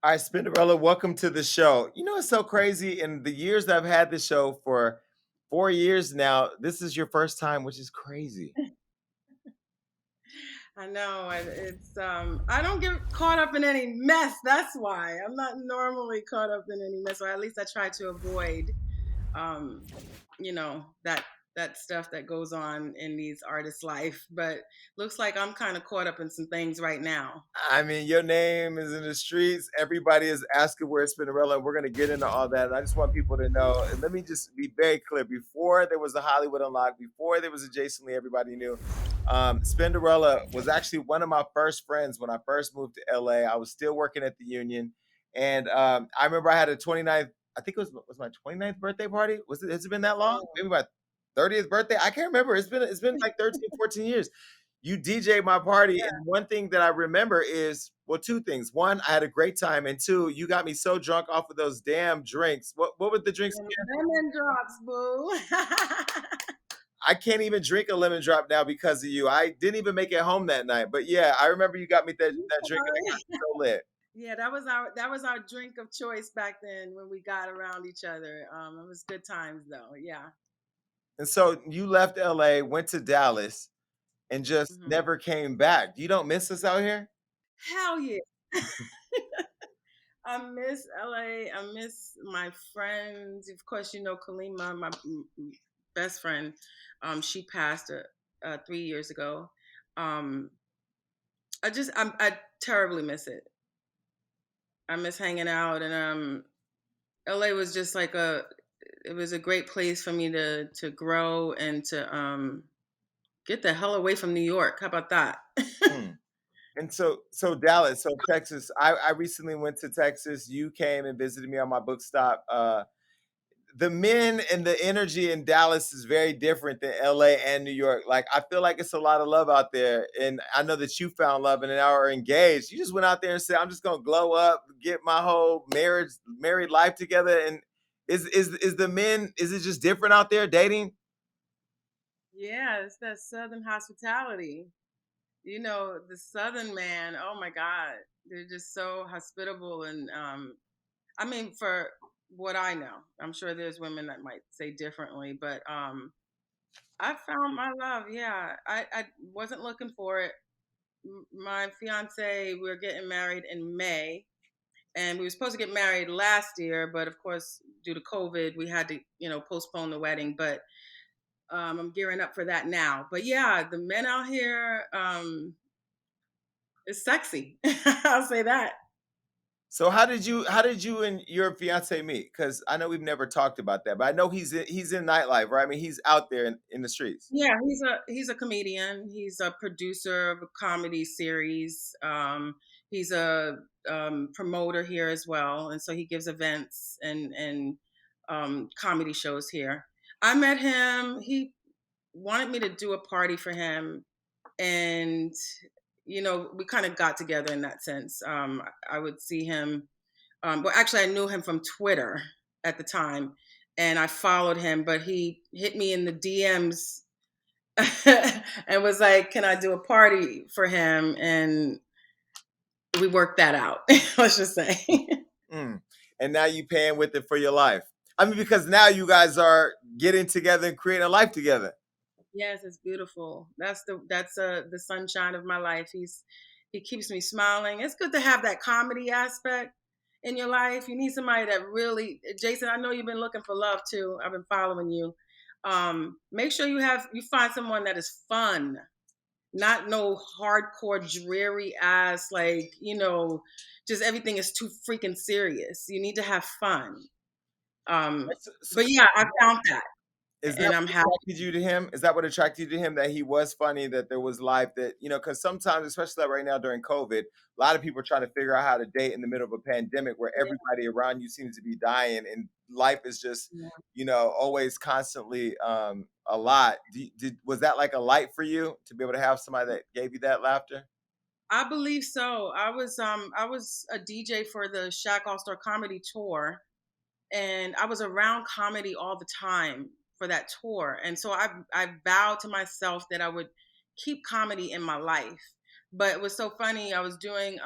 All right, Spinderella, welcome to the show. You know, it's so crazy. In the years that I've had the show for 4 years now, this is your first time, which is crazy. I know, and it's I don't get caught up in any mess. That's why I'm not normally caught up in any mess, or at least I try to avoid, um, that stuff that goes on in these artists' life. But looks like I'm kind of caught up in some things right now. I mean, your name is in the streets. Everybody is asking where it's Spinderella, and we're going to get into all that. And I just want people to know, and let me just be very clear. Before there was a Hollywood Unlocked, before there was a Jason Lee, everybody knew. Spinderella was actually one of my first friends when I first moved to LA. I was still working at the Union. And I remember I had a 29th, I think it was my 29th birthday party. Has it been that long? Oh, Maybe my 30th birthday. I can't remember. It's been like 13, 14 years. You DJ my party, yeah, and one thing that I remember is, well, two things. One, I had a great time, and two, you got me so drunk off of those damn drinks. What were the drinks and again? lemon drops, boo. I can't even drink a lemon drop now because of you. I didn't even make it home that night. But yeah, I remember you got me that drink, and it got me so lit. Yeah, that was our drink of choice back then when we got around each other. It was good times though. Yeah. And so you left LA, went to Dallas, and just Hmm. never came back. You don't miss us out here? Hell yeah. I miss LA. I miss my friends. Of course, Kalima, my best friend. She passed 3 years ago. Um, I terribly miss it. I miss hanging out, and LA was just like it was a great place for me to grow and to get the hell away from New York. How about that? Mm. And so Dallas, so Texas. I recently went to Texas. You came and visited me on my book stop. The men and the energy in Dallas is very different than LA and New York. Like I feel like it's a lot of love out there, and I know that you found love and now are engaged. You just went out there and said, "I'm just gonna glow up, get my whole married life together." And is the men? Is it just different out there dating? Yeah, it's that Southern hospitality. The Southern man. Oh my God, they're just so hospitable, and I mean, for what I know, I'm sure there's women that might say differently, but I found my love. Yeah, I wasn't looking for it. My fiance, we're getting married in May, and we were supposed to get married last year, but of course, due to COVID, we had to, postpone the wedding. But I'm gearing up for that now. But yeah, the men out here is sexy. I'll say that. So how did you and your fiance meet? Because I know we've never talked about that, but I know he's in nightlife, right? I mean, he's out there in the streets. Yeah, he's a comedian. He's a producer of a comedy series. He's a promoter here as well, and so he gives events and comedy shows here. I met him. He wanted me to do a party for him, and we kind of got together in that sense. I would see him. Well, actually, I knew him from Twitter at the time, and I followed him. But he hit me in the DMs and was like, "Can I do a party for him?" And we worked that out. Let's just say. Mm. And now you paying with it for your life. I mean, because now you guys are getting together and creating a life together. Yes, it's beautiful. That's the sunshine of my life. He keeps me smiling. It's good to have that comedy aspect in your life. You need somebody that really, Jason. I know you've been looking for love too. I've been following you. Make sure you find someone that is fun, not no hardcore dreary ass like just everything is too freaking serious. You need to have fun. um So but yeah, I found that, is that and I'm what happy. attracted you to him? Is that what attracted you to him? That he was funny, that there was life, that, because sometimes, especially like right now during COVID, a lot of people are trying to figure out how to date in the middle of a pandemic where Yeah, everybody around you seems to be dying and life is just, yeah. always constantly a lot. Was that like a light for you to be able to have somebody that gave you that laughter? I believe so. I was a DJ for the Shaq All-Star Comedy Tour, and I was around comedy all the time for that tour. And so I vowed to myself that I would keep comedy in my life. But it was so funny. I was doing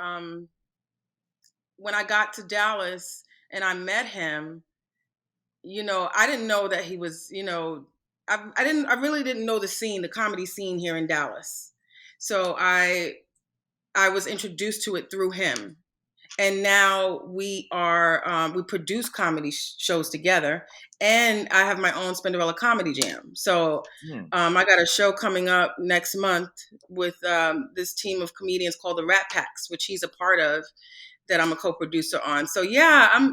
when I got to Dallas and I met him, I didn't know that he was, I really didn't know the scene, the comedy scene here in Dallas. So I was introduced to it through him. And now we produce comedy shows together, and I have my own Spinderella comedy jam. So Hmm. I got a show coming up next month with this team of comedians called the Rat Packs, which he's a part of, that I'm a co-producer on. So yeah,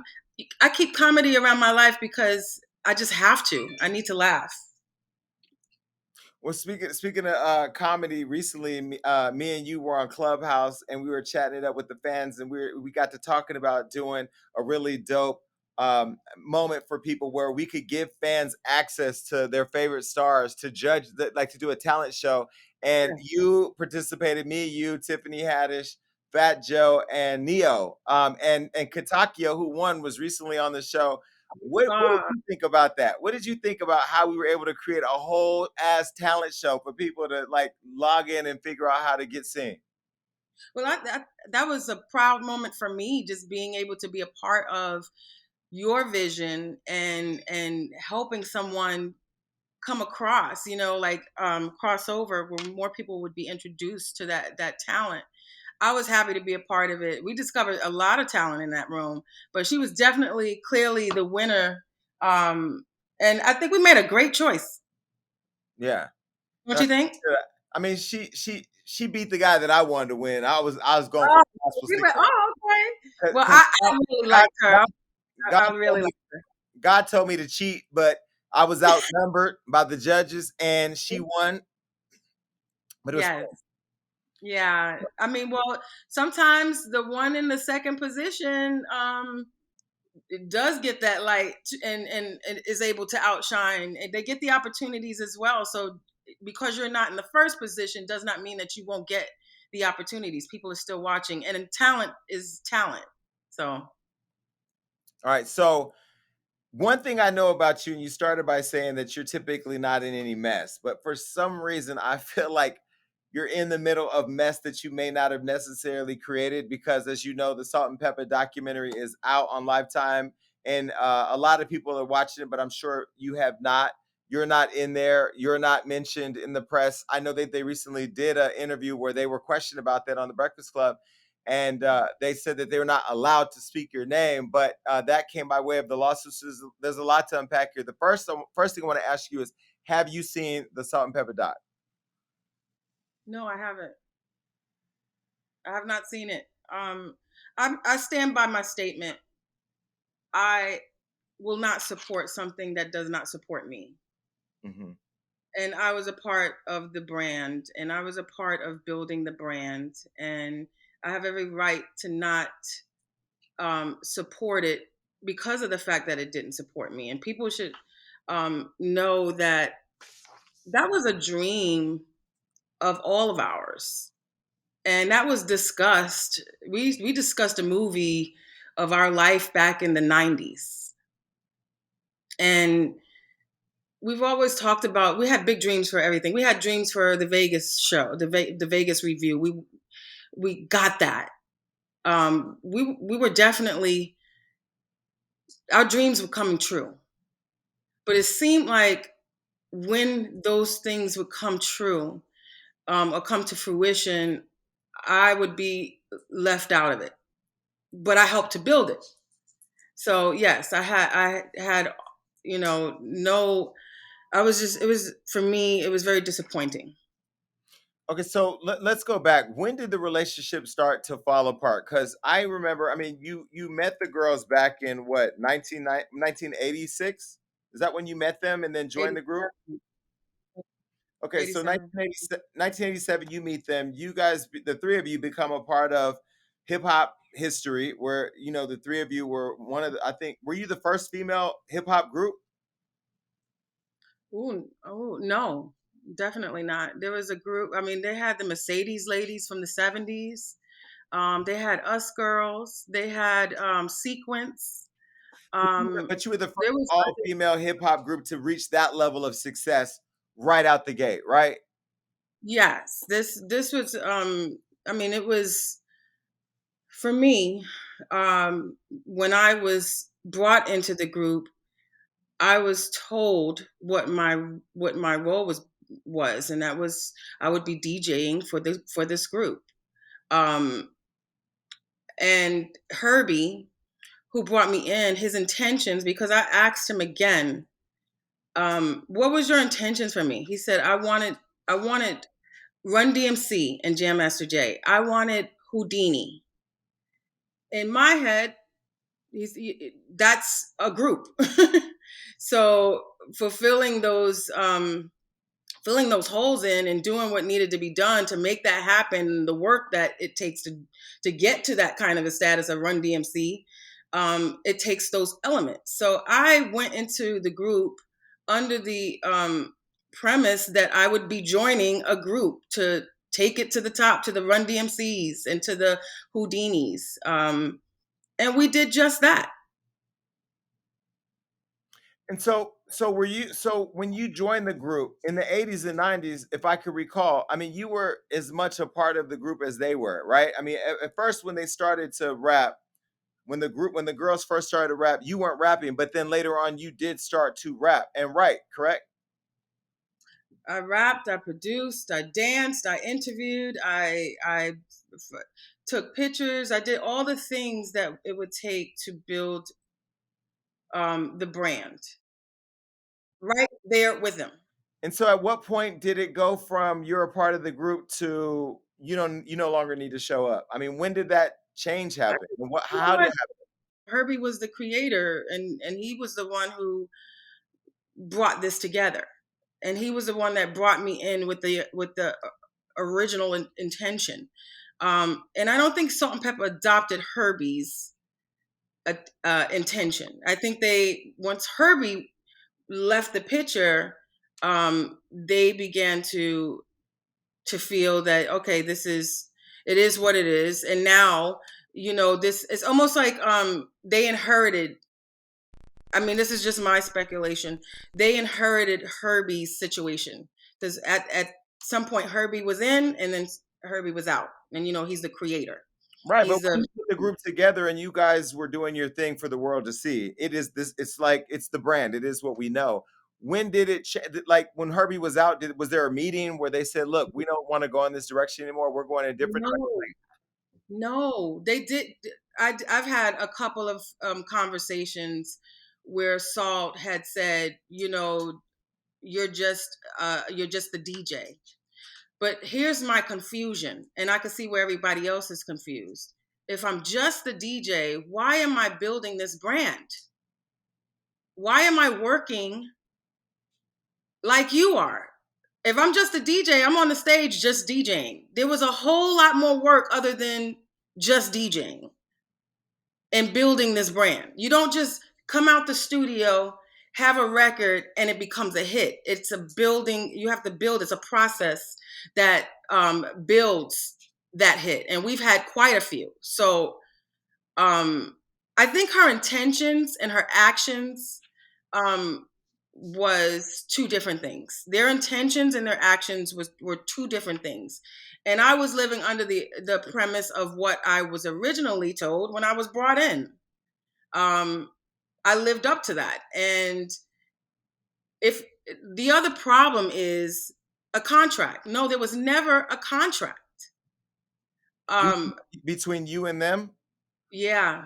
I keep comedy around my life because I just have to. I need to laugh. Well, speaking of comedy, recently me and you were on Clubhouse and we were chatting it up with the fans, and we got to talking about doing a really dope moment for people where we could give fans access to their favorite stars to judge, like to do a talent show. And you participated, me, you, Tiffany Haddish, Fat Joe, and Neo, and Katakio, who won, was recently on the show. What did Uh, you think about that? What did you think about how we were able to create a whole ass talent show for people to like log in and figure out how to get seen? well, that was a proud moment for me, just being able to be a part of your vision and helping someone come across, like crossover, where more people would be introduced to that talent. I was happy to be a part of it. We discovered a lot of talent in that room, but she was definitely clearly the winner. And I think we made a great choice. Yeah. Don't No, you think? I mean, she beat the guy that I wanted to win. I was going for Oh, gospel we were, oh, okay. Well, because I really God, liked her. God, God I told really me liked her. God told me to cheat, but I was outnumbered by the judges, and she won. But it was Yes. Yeah. I mean, well, sometimes the one in the second position, it does get that light, and is able to outshine, and they get the opportunities as well. So because you're not in the first position does not mean that you won't get the opportunities. People are still watching, and talent is talent. So all right. So one thing I know about you, and you started by saying that you're typically not in any mess, but for some reason, I feel like you're in the middle of mess that you may not have necessarily created because, as you know, the Salt-N-Pepa documentary is out on Lifetime, and a lot of people are watching it, but I'm sure you have not. You're not in there. You're not mentioned in the press. I know that they recently did an interview where they were questioned about that on the Breakfast Club, and they said that they were not allowed to speak your name, but that came by way of the lawsuits. There's a lot to unpack here. The first thing I want to ask you is, have you seen the Salt-N-Pepa doc? no, I haven't. I have not seen it. I stand by my statement. I will not support something that does not support me. Mm-hmm. And I was a part of the brand, and I was a part of building the brand, and I have every right to not support it because of the fact that it didn't support me. And people should know that that was a dream of all of ours, and that was discussed. We discussed a movie of our life back in the '90s, and we've always talked about, we had big dreams for everything. We had dreams for the Vegas show, the Vegas review. We got that. We were definitely, our dreams were coming true. But it seemed like when those things would come true, or come to fruition, I would be left out of it. But I helped to build it. So yes, I had no, I was just, it was, for me, it was very disappointing. Okay, so let's go back. When did the relationship start to fall apart? Because I remember, I mean, you met the girls back in what, 1986? Is that when you met them and then joined the group? 87, Okay, so 87. 1987, you meet them. You guys, the three of you, become a part of hip hop history, where the three of you were one of the. I think, were you the first female hip hop group? Ooh, oh no, definitely not. There was a group. I mean, they had the Mercedes ladies from the '70s. They had us girls. They had Sequence. Um, But you were the first there was, I all think, female hip hop group to reach that level of success right out the gate, right? yes. This was. I mean, it was for me. when I was brought into the group, I was told what my role was, and that was I would be DJing for this group. Um, and Herbie, who brought me in, his intentions, because I asked him again, what was your intentions for me? He said, I wanted Run DMC and Jam Master Jay. I wanted Houdini. In my head, that's a group. So fulfilling filling those holes in and doing what needed to be done to make that happen, the work that it takes to get to that kind of a status of Run DMC, it takes those elements. So I went into the group under the premise that I would be joining a group to take it to the top, to the Run DMCs and to the Houdinis. And we did just that. And so were you so when you joined the group in the 80s and 90s, if I could recall, I mean, you were as much a part of the group as they were, right? I mean, at first when they started to rap, when the girls first started to rap, you weren't rapping, but then later on you did start to rap and write, correct? I rapped, I produced, I danced, I interviewed, took pictures, I did all the things that it would take to build the brand right there with them. And so at what point did it go from you're a part of the group to you no longer need to show up? I mean, when did that change happen? And what You know how did what? it happen? Herbie was the creator, and he was the one who brought this together, and he was the one that brought me in with the original intention. And I don't think Salt-N-Pepa adopted Herbie's intention. I think they once Herbie left the picture, they began to feel that okay, it is what it is, and now this it's almost like they inherited. I mean, this is just my speculation. They inherited Herbie's situation because at some point Herbie was in, and then Herbie was out, and he's the creator. Right, but He's the when you put the group together and you guys were doing your thing for the world to see, it's like it's the brand. It is what we know. When did it like when Herbie was out, was there a meeting where they said, "Look, we don't want to go in this direction anymore. We're going in a different no, direction." no. They did. I've had a couple of conversations where Salt had said, you're just the DJ. But here's my confusion, and I can see where everybody else is confused. If I'm just the DJ, why am I building this brand? Why am I working like you are? If I'm just a DJ, I'm on the stage just DJing. There was a whole lot more work other than just DJing and building this brand. You don't just come out the studio, have a record, and it becomes a hit. It's a building, you have to build, it's a process that builds that hit. And we've had quite a few. So I think her intentions and her actions was two different things. Their intentions and their actions were two different things. And I was living under the premise of what I was originally told when I was brought in. Um, I lived up to that. And if the other problem is a contract, no, there was never a contract. Um, Between you and them? yeah,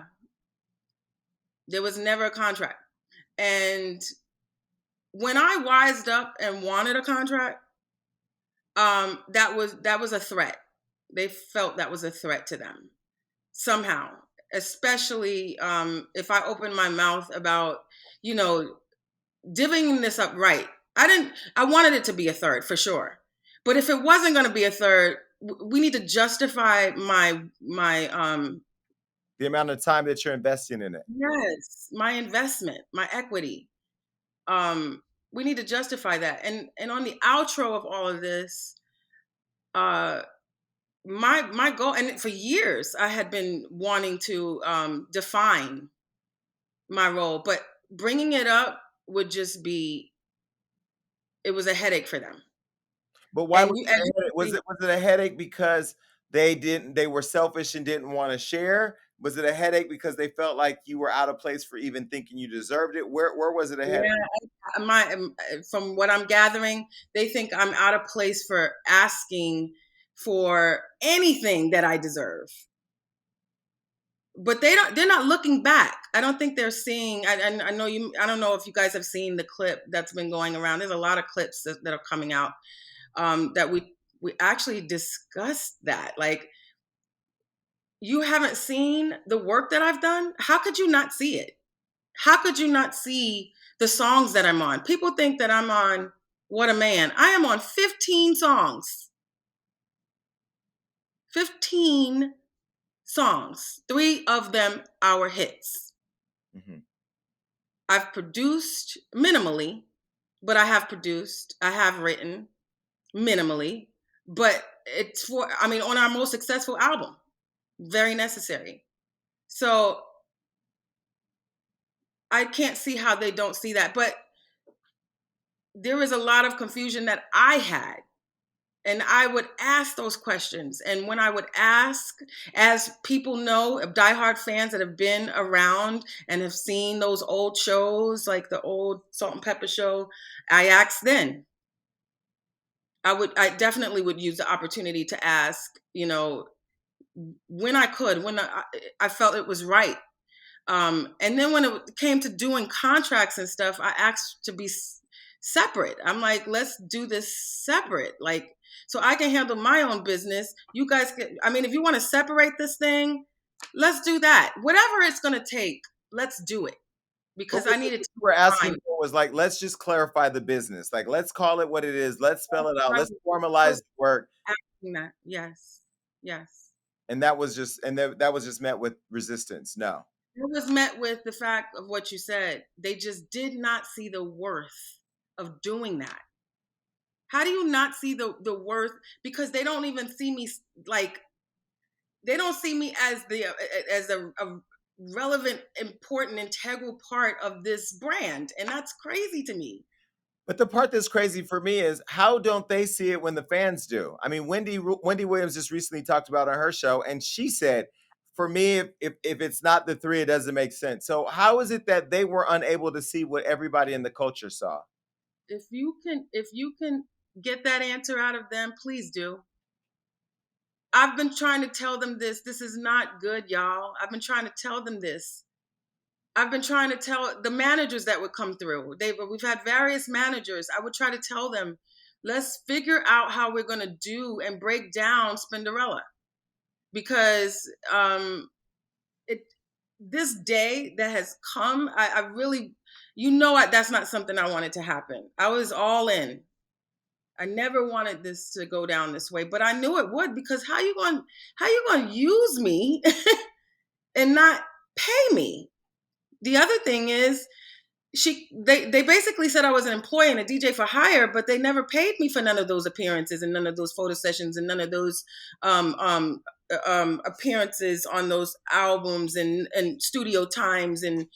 there was never a contract. And when I wised up and wanted a contract, that was a threat. They felt that was a threat to them somehow, especially if I opened my mouth about, you know, divvying this up right. I wanted it to be a third for sure. But if it wasn't going to be a third, we need to justify my The amount of time that you're investing in it. yes, my investment, my equity. Um we need to justify that. And on the outro of all of this, uh my goal, and for years I had been wanting to define my role, but bringing it up would just be, it was a headache for them. But why And was you it a headache? Was it a headache because they were selfish and didn't want to share? Was it a headache because they felt like you were out of place for even thinking you deserved it? Where was it a headache? Yeah, from what I'm gathering, they think I'm out of place for asking for anything that I deserve. But they're not looking back. I don't think they're seeing. I know you. I don't know if you guys have seen the clip that's been going around. There's a lot of clips that are coming out that we actually discussed that. Like, you haven't seen the work that I've done. How could you not see it? How could you not see the songs that I'm on? People think that I'm on What a Man. I am on 15 songs. 15 songs. 3 of them our hits. Mm-hmm. I've produced minimally, but I have produced. I have written minimally, but it's on our most successful album. Very necessary. So I can't see how they don't see that. But there was a lot of confusion that I had. And I would ask those questions. And when I would ask, as people know, diehard fans that have been around and have seen those old shows, like the old Salt-N-Pepa show, I asked then. I definitely would use the opportunity to ask, when I could, when I felt it was right. And then when it came to doing contracts and stuff, I asked to be separate. I'm like, let's do this separate. Like, so I can handle my own business. You guys can, if you want to separate this thing, let's do that. Whatever it's going to take, let's do it. Because I needed to. We're asking for was like, let's just clarify the business. Like, let's call it what it is. Let's spell it out. Let's formalize the work. Asking that. Yes. And that was just, that was just met with resistance. No. It was met with the fact of what you said. They just did not see the worth of doing that. How do you not see the worth? Because they don't even see me they don't see me as a relevant, important, integral part of this brand, and that's crazy to me. But the part that's crazy for me is, how don't they see it when the fans do? I mean, Wendy Williams just recently talked about on her show, and she said, for me, if it's not the 3, it doesn't make sense. So how is it that they were unable to see what everybody in the culture saw? If you can get that answer out of them, please do. I've been trying to tell them this. This is not good, y'all. I've been trying to tell them this. I've been trying to tell the managers that would come through. We've had various managers. I would try to tell them, let's figure out how we're going to do and break down Spinderella. Because this day that has come, I really, that's not something I wanted to happen. I was all in. I never wanted this to go down this way, but I knew it would, because how you going to use me and not pay me? The other thing is, they basically said I was an employee and a DJ for hire, but they never paid me for none of those appearances and none of those photo sessions and none of those appearances on those albums and studio times and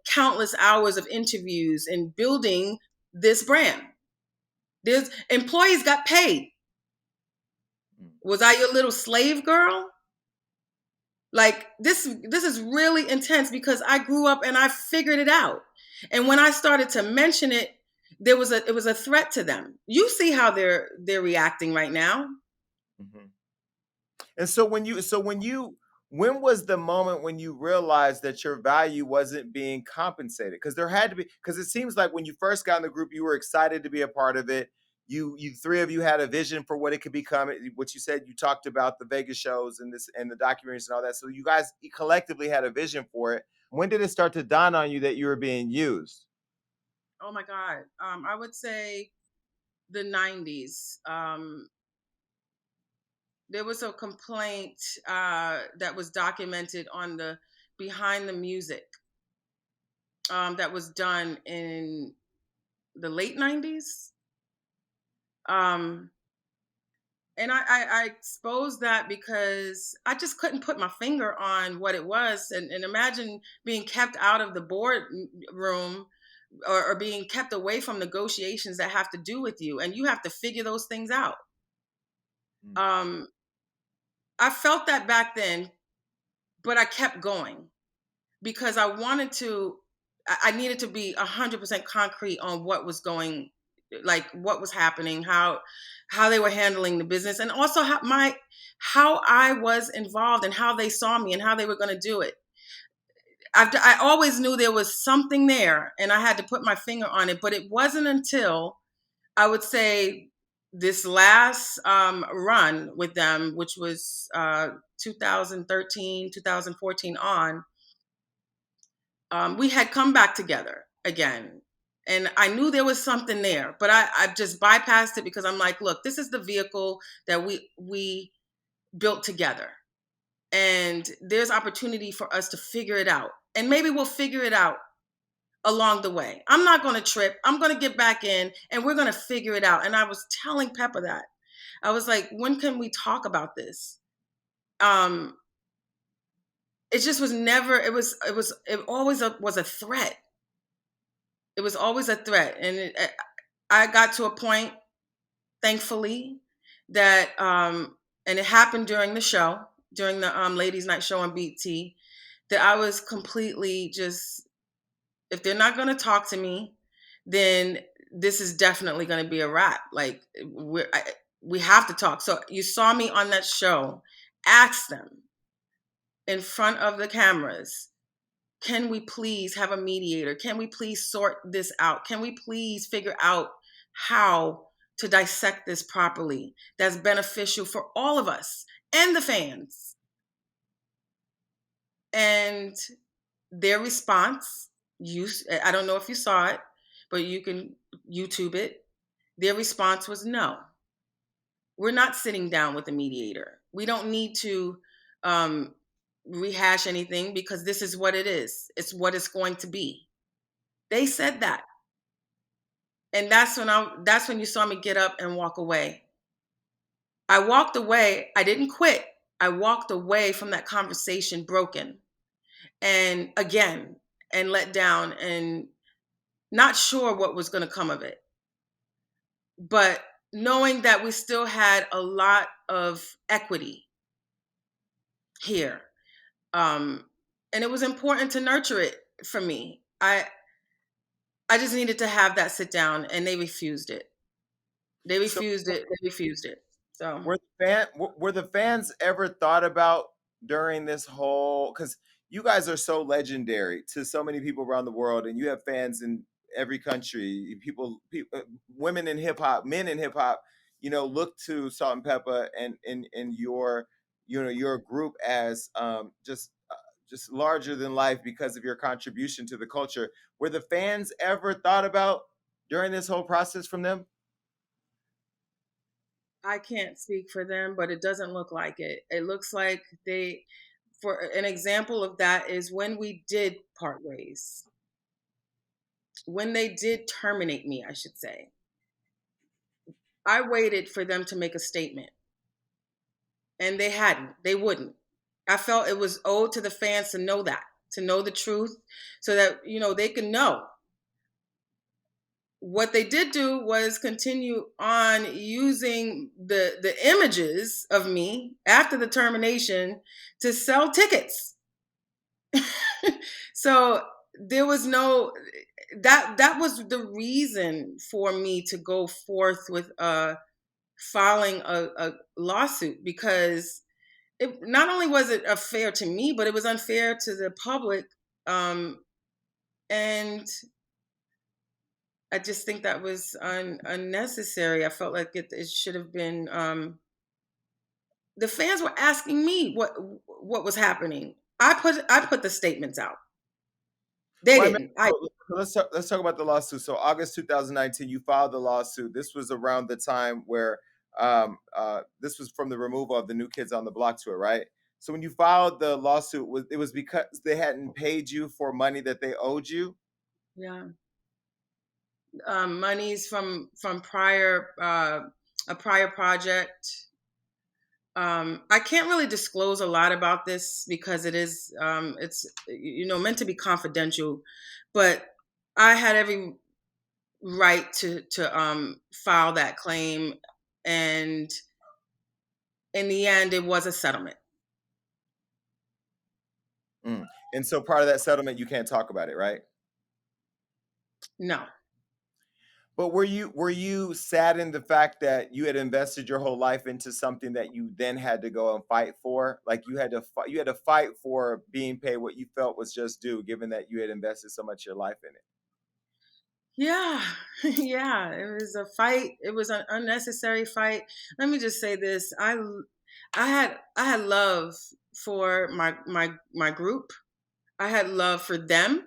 countless hours of interviews and building this brand. There's employees got paid. Was I your little slave girl? Like, this is really intense, because I grew up and I figured it out. And when I started to mention it, it was a threat to them. You see how they're reacting right now. Mm-hmm. And so when was the moment when you realized that your value wasn't being compensated? Because there had to be, because it seems like when you first got in the group, you were excited to be a part of it. You 3 of you had a vision for what it could become. What you said, you talked about the Vegas shows and the documentaries and all that. So you guys collectively had a vision for it. When did it start to dawn on you that you were being used? Oh my God. I would say the 90s. There was a complaint that was documented on the Behind the Music that was done in the late 90s. And I exposed that because I just couldn't put my finger on what it was. And imagine being kept out of the boardroom or being kept away from negotiations that have to do with you. And you have to figure those things out. I felt that back then. but I kept going because I needed to be 100% concrete on what was going, like what was happening, how they were handling the business, and also how I was involved and how they saw me and how they were going to do it. I always knew there was something there and I had to put my finger on it, but it wasn't until I would say this last run with them, which was 2013, 2014 on, we had come back together again. And I knew there was something there, but I just bypassed it because I'm like, look, this is the vehicle that we built together. And there's opportunity for us to figure it out. And maybe we'll figure it out along the way. I'm not going to trip. I'm going to get back in and we're going to figure it out. And I was telling Peppa that. I was like, when can we talk about this? It just was never, it always was a threat. It was always a threat. And I got to a point, thankfully, that, and it happened during the show, during the ladies night show on BT, that I was completely just, if they're not going to talk to me, then this is definitely going to be a wrap. Like we have to talk. So you saw me on that show, ask them in front of the cameras, can we please have a mediator? Can we please sort this out? Can we please figure out how to dissect this properly that's beneficial for all of us and the fans? And their response, I don't know if you saw it, but you can YouTube it. Their response was no. We're not sitting down with a mediator. We don't need to rehash anything because this is what it is. It's what it's going to be. They said that. And that's when you saw me get up and walk away. I walked away. I didn't quit. I walked away from that conversation broken and again and let down and not sure what was going to come of it. But knowing that we still had a lot of equity here. And it was important to nurture it for me. I just needed to have that sit down and they refused it. They So refused it. They refused it. So were the fans ever thought about during this whole, because you guys are so legendary to so many people around the world, and you have fans in every country. People, women in hip hop, men in hip hop, look to Salt-N-Pepa and your group as just larger than life because of your contribution to the culture. Were the fans ever thought about during this whole process from them? I can't speak for them, but it doesn't look like it. It looks like for an example of that is when we did part ways, when they did terminate me, I should say, I waited for them to make a statement and they hadn't, they wouldn't. I felt it was owed to the fans to know that, to know the truth so that, they can know. What they did do was continue on using the images of me after the termination to sell tickets. So there was no that was the reason for me to go forth with filing a lawsuit, because it not only was it unfair to me, but it was unfair to the public, and I just think that was unnecessary. I felt like it should have been. The fans were asking me what was happening. I put the statements out. They Well, I mean, didn't. I let's talk about the lawsuit. So August 2019, you filed the lawsuit. This was around the time where this was from the removal of the New Kids on the Block tour, right? So when you filed the lawsuit, it was because they hadn't paid you for money that they owed you? Yeah. Monies from prior a prior project. I can't really disclose a lot about this because it's meant to be confidential, but I had every right to file that claim, and in the end, it was a settlement. And so part of that settlement, you can't talk about it, right? No. But were you sad in the fact that you had invested your whole life into something that you then had to go and fight for? Like you had to fight for being paid what you felt was just due, given that you had invested so much of your life in it. Yeah, yeah. It was a fight. It was an unnecessary fight. Let me just say this: I had love for my group. I had love for them.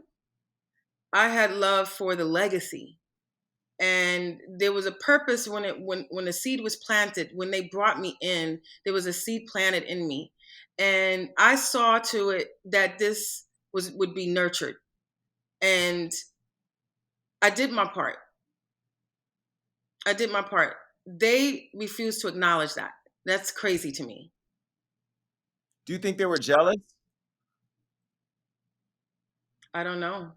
I had love for the legacy. And there was a purpose when the seed was planted. When they brought me in, there was a seed planted in me, and I saw to it that this would be nurtured. And I did my part. I did my part. They refuse to acknowledge that. That's crazy to me. Do you think they were jealous? I don't know.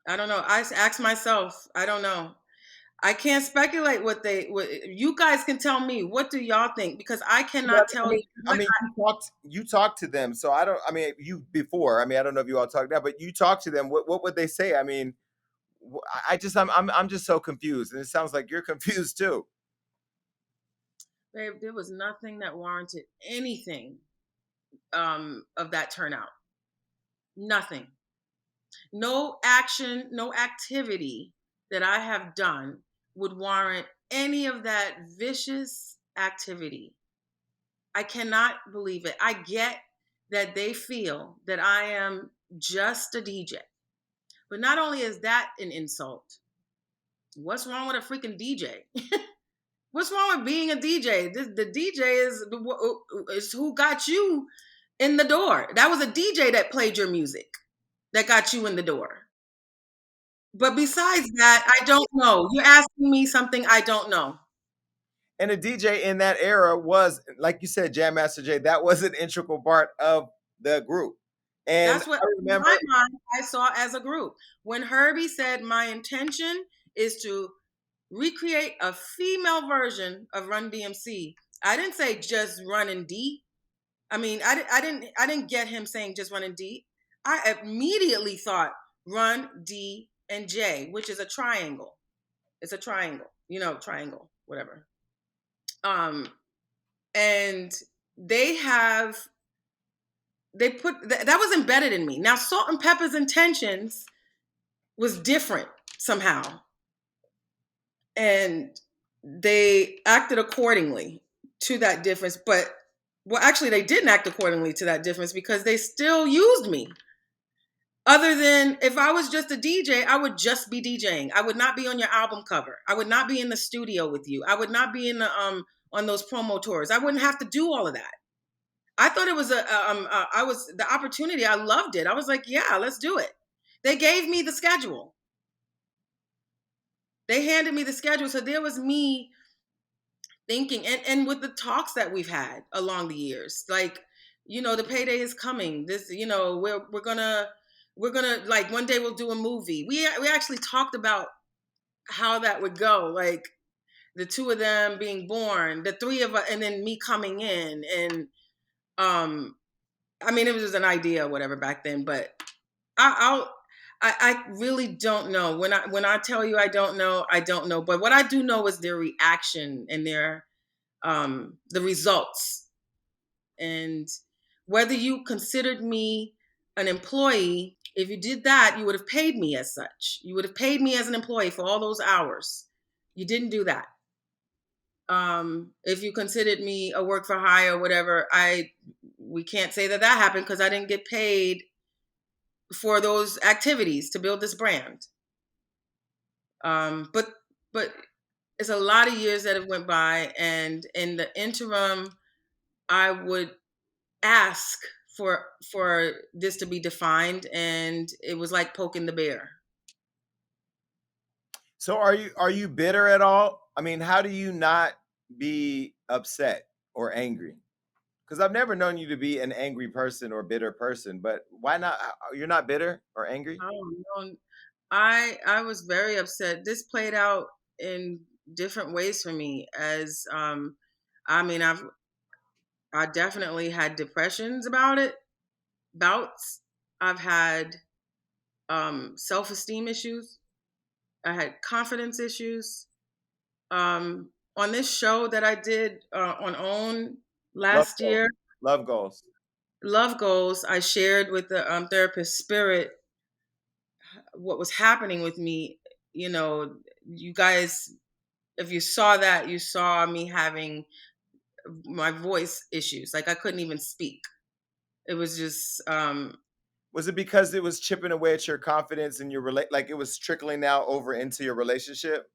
I don't know. I ask myself. I don't know. I can't speculate what you guys can tell me. What do y'all think? Because I Well, cannot I tell you mean, I what. mean, you talked to them, so I don't. I mean, you before. I mean, I don't know if you all talked now, but you talked to them. What would they say? I mean, I'm just so confused, and it sounds like you're confused too. Babe, there was nothing that warranted anything of that turnout. Nothing. No action, no activity that I have done would warrant any of that vicious activity. I cannot believe it. I get that they feel that I am just a DJ. But not only is that an insult, what's wrong with a freaking DJ? What's wrong with being a DJ? The DJ is who got you in the door. That was a DJ that played your music that got you in the door. But besides that, I don't know. You're asking me something I don't know. And a DJ in that era was, like you said, Jam Master Jay. That was an integral part of the group. And That's what, I in remember, my mind, I saw as a group. When Herbie said, my intention is to recreate a female version of Run DMC, I didn't say just Run and D. I mean, I didn't get him saying just Run and D. I immediately thought Run, D, and J, which is a triangle. It's a triangle, triangle, whatever. Um, and they have they put that was embedded in me. Now, Salt-N-Pepa's intentions was different somehow, and they acted accordingly to that difference. But well, actually, they didn't act accordingly to that difference because they still used me. Other than if I was just a DJ, I would just be DJing. I would not be on your album cover. I would not be in the studio with you. I would not be in the on those promo tours. I wouldn't have to do all of that. I thought it was I was the opportunity. I loved it. I was like, yeah, let's do it. They gave me the schedule. They handed me the schedule. So there was me thinking, and with the talks that we've had along the years, like, the payday is coming. This, we're gonna like one day we'll do a movie. We actually talked about how that would go, like the two of them being born, the three of us, and then me coming in, and um, I mean, it was just an idea or whatever back then, but I'll. I really don't know. When I tell you I don't know, I don't know. But what I do know is their reaction and their the results. And whether you considered me an employee, if you did that, you would have paid me as such. You would have paid me as an employee for all those hours. You didn't do that. If you considered me a work for hire or whatever, we can't say that happened because I didn't get paid for those activities to build this brand. But it's a lot of years that have went by, and in the interim, I would ask for this to be defined, and it was like poking the bear. so are you bitter at all? I mean, how do you not be upset or angry? Because I've never known you to be an angry person or bitter person, but why not? You're not bitter or angry? Oh no, I was very upset. This played out in different ways for me. As I mean, I definitely had depressions about it, bouts. I've had self-esteem issues. I had confidence issues. On this show that I did on OWN Love last goals. year, Love goals. Love Goals, I shared with the therapist Spirit what was happening with me. You know, you guys, if you saw that, you saw me having my voice issues. Like I couldn't even speak. It was just Was it because it was chipping away at your confidence and your like it was trickling now over into your relationship?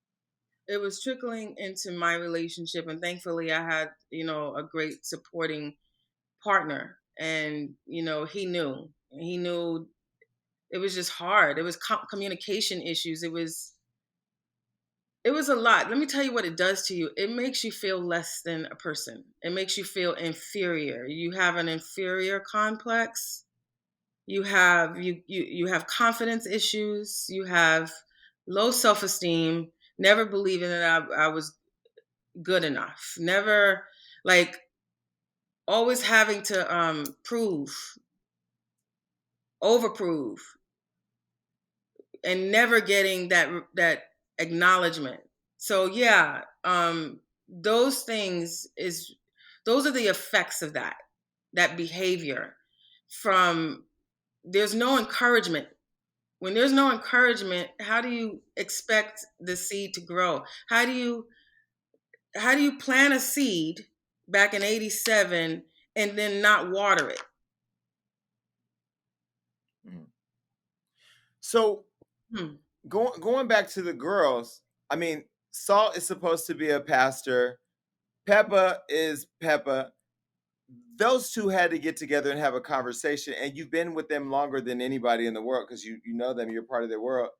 it was trickling into my relationship, and thankfully I had, you know, a great supporting partner, and you know, he knew it was just hard. It was communication issues. It was a lot. Let me tell you what it does to you. It makes you feel less than a person. It makes you feel inferior. You have an inferior complex. You have confidence issues. You have low self-esteem, never believing that I was good enough. Never, like, always having to prove, overprove, and never getting that acknowledgement. So yeah, those things is those are the effects of that behavior. From There's no encouragement. When there's no encouragement, how do you expect the seed to grow? How do you plant a seed back in 87 and then not water it? Mhm. So Hmm. going back to the girls, I mean, Salt is supposed to be a pastor. Peppa is Peppa. Those two had to get together and have a conversation, and you've been with them longer than anybody in the world because you know them. You're part of their world.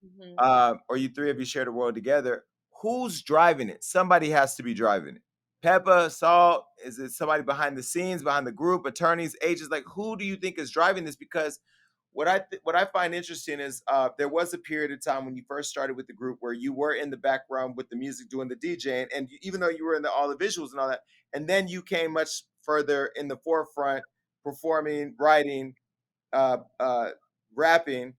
Mhm. Or you three of you share the world together. Who's driving it? Somebody has to be driving it. Peppa, Salt, is it somebody behind the scenes, behind the group, attorneys, agents? Like, who do you think is driving this? Because what I find interesting is there was a period of time when you first started with the group where you were in the background with the music, doing the DJing, and even though you were in all the visuals and all that, and then you came much further in the forefront, performing, writing, uh, uh, rapping,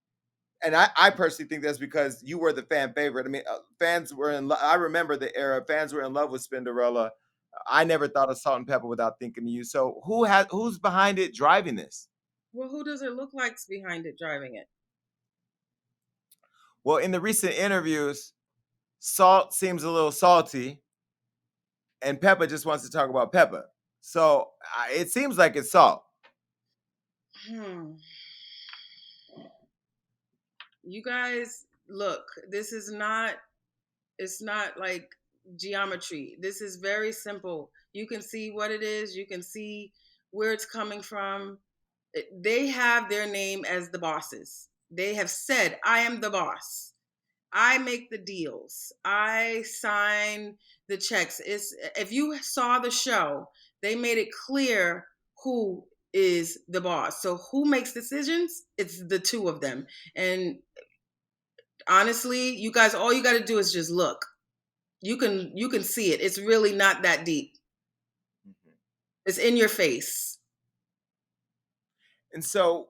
and I personally think that's because you were the fan favorite. I mean, fans were in. I remember the era. Fans were in love with Spinderella. I never thought of Salt-N-Pepa without thinking of you. So who's behind it, driving this? Well, who does it look like's behind it driving it? Well, in the recent interviews, Salt seems a little salty, and Peppa just wants to talk about Peppa. So it seems like it's Salt. Hmm. You guys, look, this is not, it's not like geometry. This is very simple. You can see what it is, you can see where it's coming from. They have their name as the bosses. They have said, I am the boss. I make the deals. I sign the checks. It's If you saw the show, they made it clear who is the boss. So who makes decisions? It's the two of them. And honestly, you guys, all you got to do is just look. You can see it. It's really not that deep. It's in your face. And so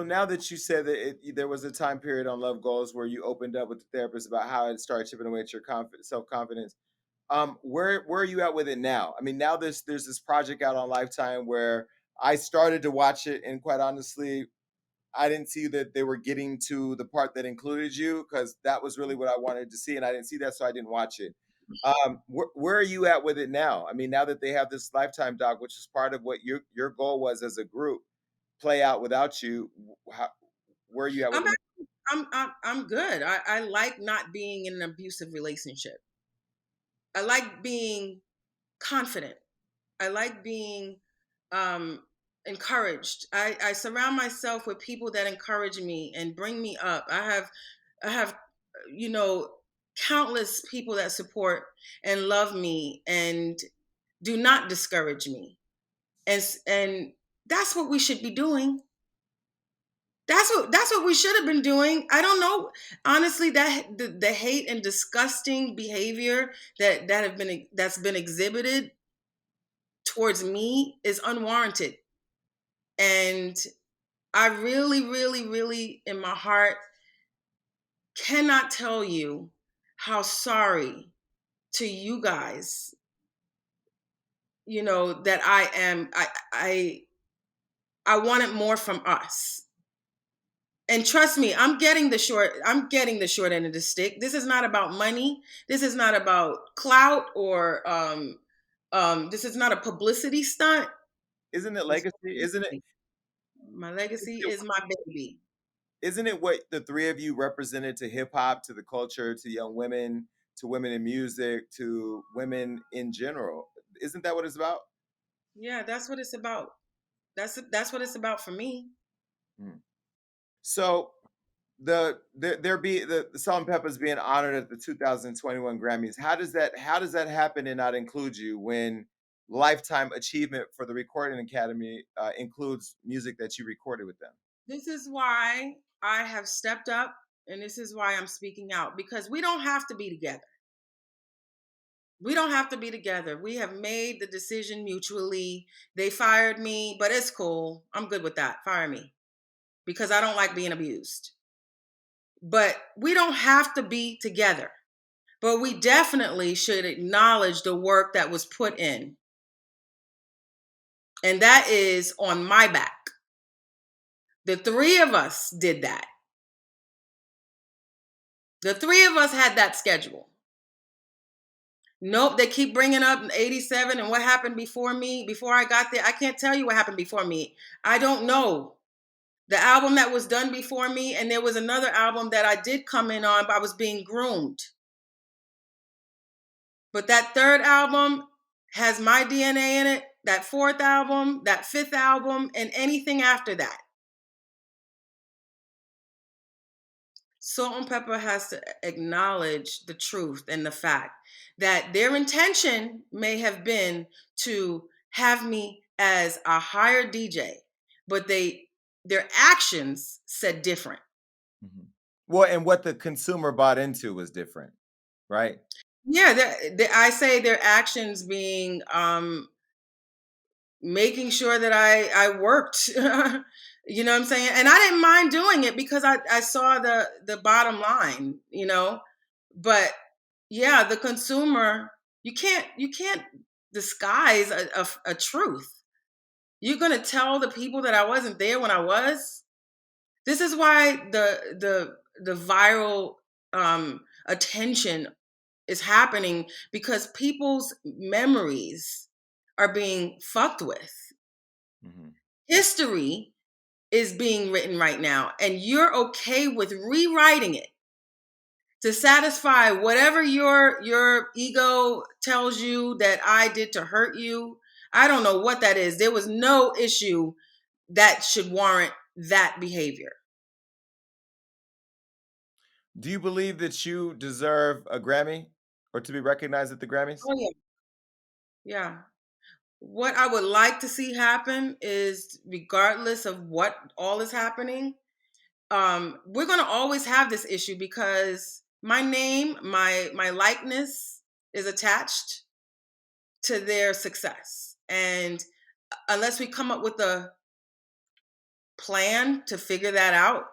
now that you said that there was a time period on Love Goals where you opened up with the therapist about how it started chipping away at your self confidence. Where are you at with it now? I mean, now there's this project out on Lifetime where I started to watch it, and quite honestly, I didn't see that they were getting to the part that included you because that was really what I wanted to see, and I didn't see that, so I didn't watch it. Where are you at with it now? I mean, now that they have this Lifetime doc, which is part of what your goal was as a group, play out without you. How, where are you at with I'm it? I'm good. I like not being in an abusive relationship. I like being confident. I like being encouraged. I surround myself with people that encourage me and bring me up. I have you know, countless people that support and love me and do not discourage me. And that's what we should be doing. That's what we should have been doing. I don't know. Honestly, that the hate and disgusting behavior that's been exhibited towards me is unwarranted. And I really, really, really, in my heart, cannot tell you how sorry to you guys, that I am. I wanted more from us. And trust me, I'm getting the short end of the stick. This is not about money. This is not about clout or this is not a publicity stunt. Isn't it It's legacy? my legacy Isn't it is my baby. isn't it what the three of you represented to hip hop, to the culture, to young women, to women in music, to women in general? Isn't that what it's about? Yeah, that's what it's about. That's what it's about for me. Mm. So the Salt-N-Pepa's being honored at the 2021 Grammys. How does that happen and not include you when lifetime achievement for the Recording Academy includes music that you recorded with them? This is why I have stepped up, and this is why I'm speaking out, because we don't have to be together. We don't have to be together. We have made the decision mutually. They fired me, but it's cool. I'm good with that. Fire me because I don't like being abused. But we don't have to be together. But we definitely should acknowledge the work that was put in. And that is on my back. The three of us did that. The three of us had that schedule. Nope, they keep bringing up 87 and what happened before me, before I got there. I can't tell you what happened before me. I don't know. The album that was done before me, and there was another album that I did come in on, but I was being groomed. But that third album has my DNA in it, that fourth album, that fifth album, and anything after that. Salt-N-Pepa has to acknowledge the truth and the fact that their intention may have been to have me as a higher DJ, but their actions said different. Mhm. Well, and what the consumer bought into was different, right? Yeah, I say their actions being making sure that I worked. You know what I'm saying? And I didn't mind doing it because I saw the bottom line, But yeah, the consumer, you can't disguise a truth. You're gonna tell the people that I wasn't there when I was. This is why the viral attention is happening, because people's memories are being fucked with. Mhm. History is being written right now, and you're okay with rewriting it to satisfy whatever your ego tells you that I did to hurt you. I don't know what that is. There was no issue that should warrant that behavior. Do you believe that you deserve a Grammy or to be recognized at the Grammys? Oh yeah. Yeah. What I would like to see happen is, regardless of what all is happening, we're going to always have this issue because my name, my likeness is attached to their success. And unless we come up with a plan to figure that out,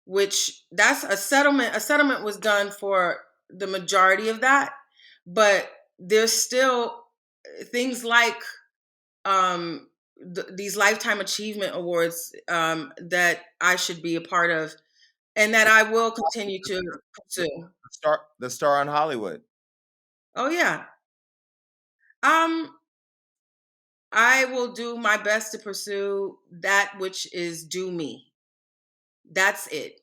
which that's a settlement was done for the majority of that, but there's still things like these lifetime achievement awards that I should be a part of and that I will continue to pursue. The star on Hollywood. Oh yeah. Um I will do my best to pursue that which is due me. That's it.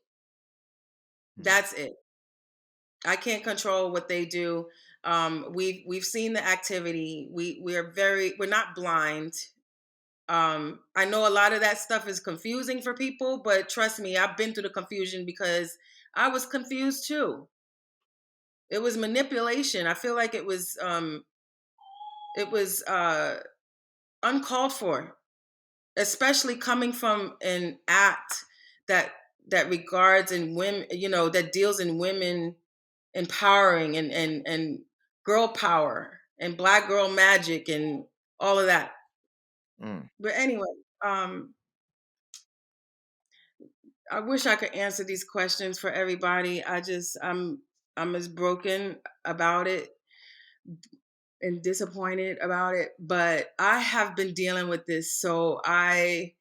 Mhm. That's it. I can't control what they do. We've seen the activity. We're not blind. I know a lot of that stuff is confusing for people, but trust me, I've been through the confusion because I was confused too. It was manipulation. I feel like it was uncalled for, especially coming from an act that that regards in women, that deals in women empowering and girl power and black girl magic and all of that. Mm. But anyway, Um, I wish I could answer these questions for everybody. I'm as broken about it and disappointed about it, but I have been dealing with this, so I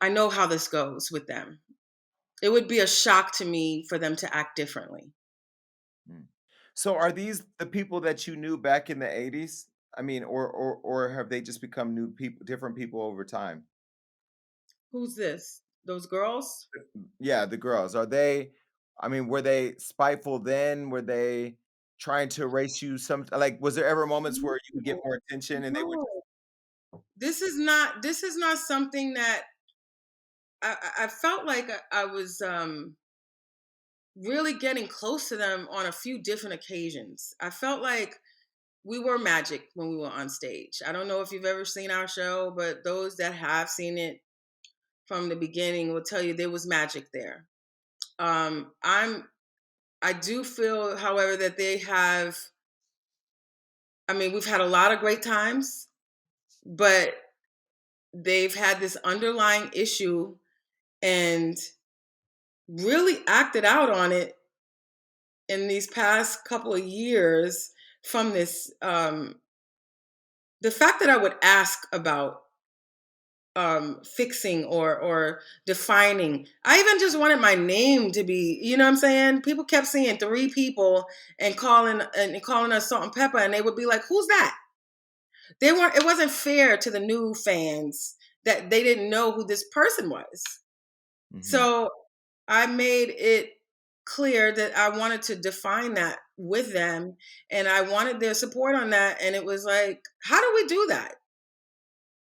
know how this goes with them. It would be a shock to me for them to act differently. Mm. So are these the people that you knew back in the 80s? I mean, or have they just become new people, different people over time? Who's this? Those girls? Yeah, the girls. Are they I mean, were they spiteful then? Were they trying to erase you some like was there ever moments where you would get No, more attention and they would just no. This is not something that I felt like I was really getting close to them on a few different occasions. I felt like we were magic when we were on stage. I don't know if you've ever seen our show, but those that have seen it from the beginning will tell you there was magic there. I'm I do feel, however, that they have. I mean, we've had a lot of great times, but they've had this underlying issue and really acted out on it in these past couple of years from this the fact that I would ask about fixing or defining. I even just wanted my name to be, you know what I'm saying? People kept seeing three people and calling us Salt-N-Pepa, and they would be like, "Who's that?" They weren't. It wasn't fair to the new fans that they didn't know who this person was. Mhm, So I made it clear that I wanted to define that with them, and I wanted their support on that. And it was like, how do we do that?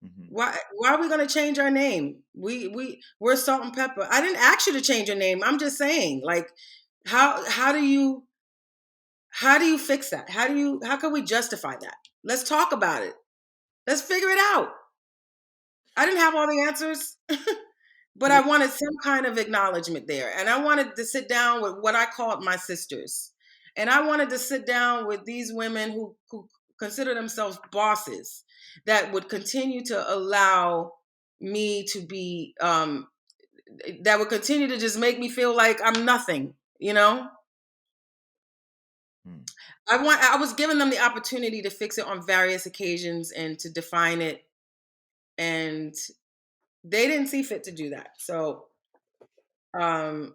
mhm. Why are we going to change our name? We're Salt-N-Pepa. I didn't ask you to change your name. I'm just saying, like, how do you fix that? How can we justify that? Let's talk about it. Let's figure it out. I didn't have all the answers, but I Well, wanted some kind of acknowledgement there. And I wanted to sit down with what I called my sisters. And I wanted to sit down with these women who consider themselves bosses that would continue to allow me to be, that would continue to just make me feel like I'm nothing, you know? mm. I was giving them the opportunity to fix it on various occasions and to define it. And they didn't see fit to do that. So, um,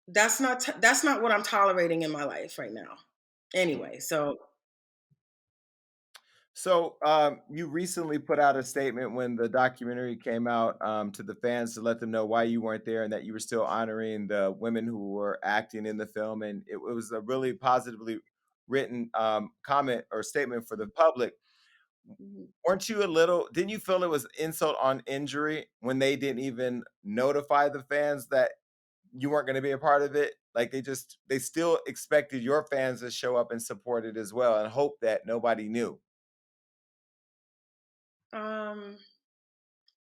that's not what I'm tolerating in my life right now. Anyway, so So, you recently put out a statement when the documentary came out, to the fans to let them know why you weren't there and that you were still honoring the women who were acting in the film, and it was a really positively written, comment or statement for the public. mhm. Weren't you a little didn't you feel it was insult on injury when they didn't even notify the fans that you weren't gonna be a part of it? Like, they still expected your fans to show up and support it as well and hope that nobody knew. um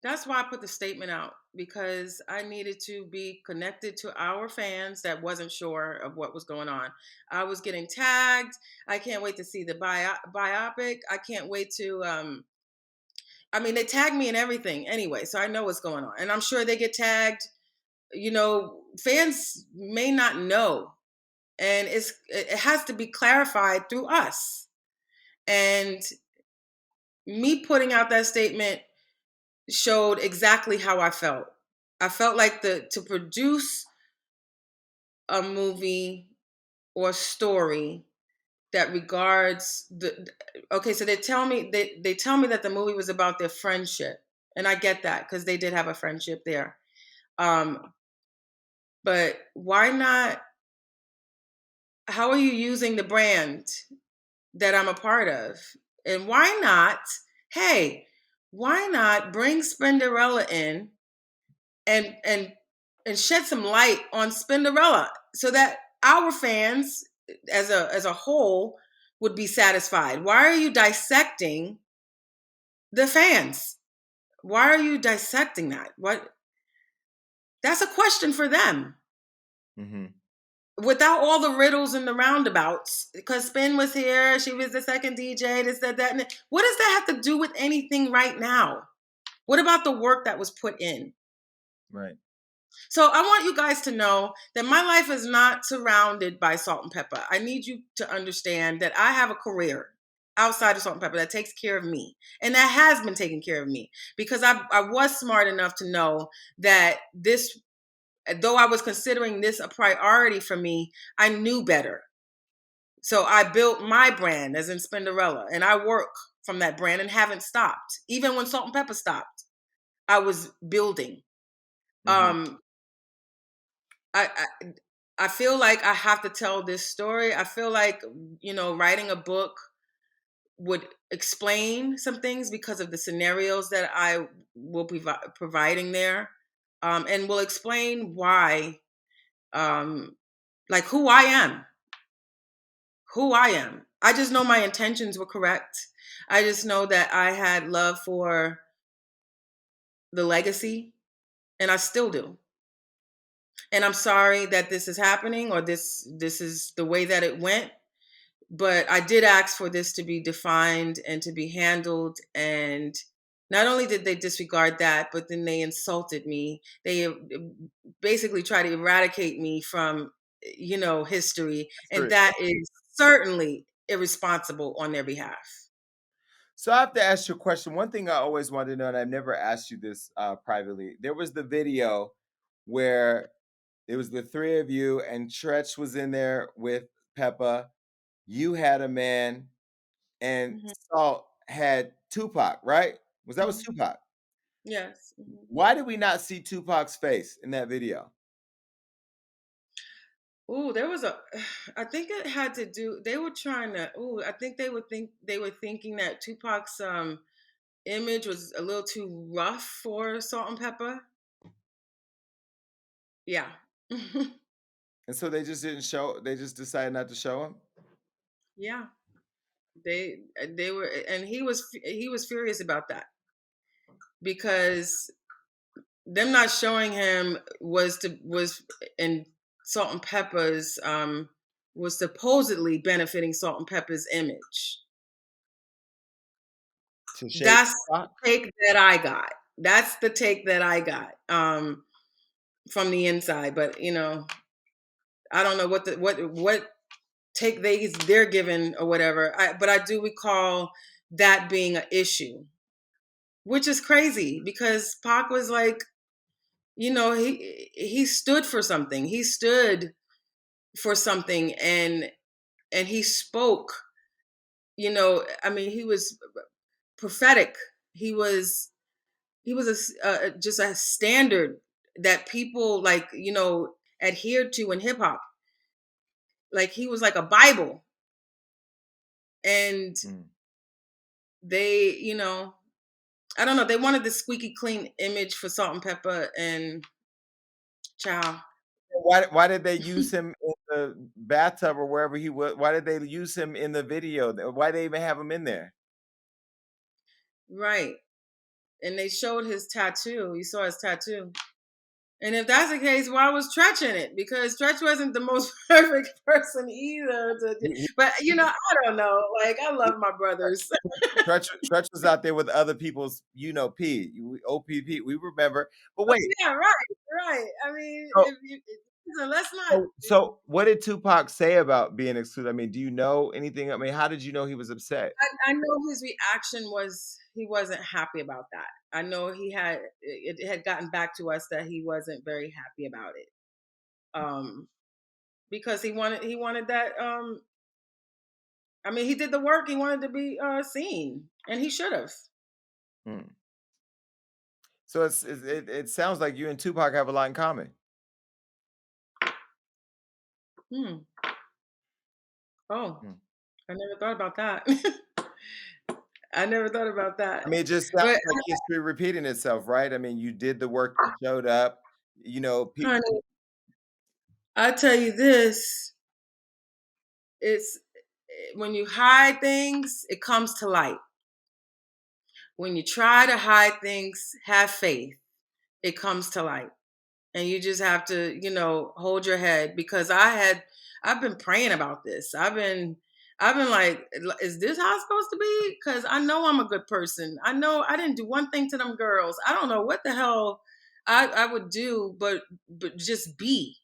that's why I put the statement out, because I needed to be connected to our fans that wasn't sure of what was going on. I was getting tagged. I can't wait to see the biopic. I can't wait to I mean, they tag me and everything anyway, so I know what's going on. And I'm sure they get tagged. Fans may not know, and it has to be clarified through us. And me putting out that statement showed exactly how I felt. I felt like the to produce a movie or story that regards the okay, so they tell me that the movie was about their friendship. And I get that because they did have a friendship there. Um, but why not? How are you using the brand that I'm a part of? And why not? Hey, why not bring Spinderella in and and and shed some light on Spinderella so that our fans as a whole would be satisfied. Why are you dissecting the fans? Why are you dissecting that? What That's a question for them. Mhm. without all the riddles and the roundabouts, because Spin was here, she was the second DJ, this, that, that. And what does that have to do with anything right now? What about the work that was put in? Right. So I want you guys to know that my life is not surrounded by Salt-N-Pepa. I need you to understand that I have a career outside of Salt-N-Pepa that takes care of me. And that has been taking care of me because I was smart enough to know that this, though I was considering this a priority for me, I knew better. So I built my brand, as in Spinderella, and I work from that brand and haven't stopped. Even when Salt-N-Pepa stopped, I was building. Mm-hmm. I, I I feel like I have to tell this story. I feel like, writing a book would explain some things because of the scenarios that I will be providing there, and will explain why, like who I am, who I am. I just know my intentions were correct. I just know that I had love for the legacy, and I still do. And I'm sorry that this is happening, or this is the way that it went. But I did ask for this to be defined and to be handled. And not only did they disregard that, but then they insulted me. They basically tried to eradicate me from, history. And Sure. that is certainly irresponsible on their behalf. So I have to ask you a question. One thing I always wanted to know, and I've never asked you this privately. There was the video where it was the three of you, and Tretch was in there with Peppa. You had a man, and Hmm. Salt had Tupac, right? That was Hmm. Tupac? Yes. Hmm. Why did we not see Tupac's face in that video? Ooh, there was a. I think it had to do. They were trying to. Ooh, I think they were thinking that Tupac's image was a little too rough for Salt-N-Pepa. Yeah. And so they just didn't show. They just decided not to show him. Yeah. They were, and he was furious about that because them not showing him was in Salt-N-Pepa's was supposedly benefiting Salt-N-Pepa's image. To shade That's Tupac? the take that I got. That's the take that I got from the inside. But I don't know what take they're given or whatever. But I do recall that being an issue, which is crazy because Pac was like, he stood for something. He stood for something, and he spoke. I mean, he was prophetic. He was just a standard that people like adhered to in hip hop. Like he was like a Bible, and Mm. they I don't know, they wanted the squeaky clean image for Salt-N-Pepa, and child. Why did they use him in the bathtub or wherever he was? Why did they use him in the video? Why they even have him in there? Right. And they showed his tattoo. You saw his tattoo. And if that's the case, why was Tretch in it? Because Tretch wasn't the most perfect person either. He, But I don't know. Like I love my brothers. Tretch was out there with other people's, OPP. We remember. But wait, Yeah, right. I mean, so, if you listen, let's not. so what did Tupac say about being excluded? I mean, do you know anything? I mean, how did you know he was upset? I know his reaction was he wasn't happy about that. I know it had gotten back to us that he wasn't very happy about it. Because he wanted that. I mean, he did the work. He wanted to be seen, and he should have. Hmm. So it sounds like you and Tupac have a lot in common. Hmm. Oh, Hmm. I never thought about that. I never thought about that. I mean, it just sounds But like history repeating itself, right? I mean, you did the work, you showed up, people. honey, I tell you this: it's when you hide things, it comes to light. When you try to hide things, have faith. It comes to light. and you just have to, hold your head, because I've been praying about this. I've been like, is this how it's supposed to be? Because I know I'm a good person. I know I didn't do one thing to them girls. I don't know what the hell I would do, but just be.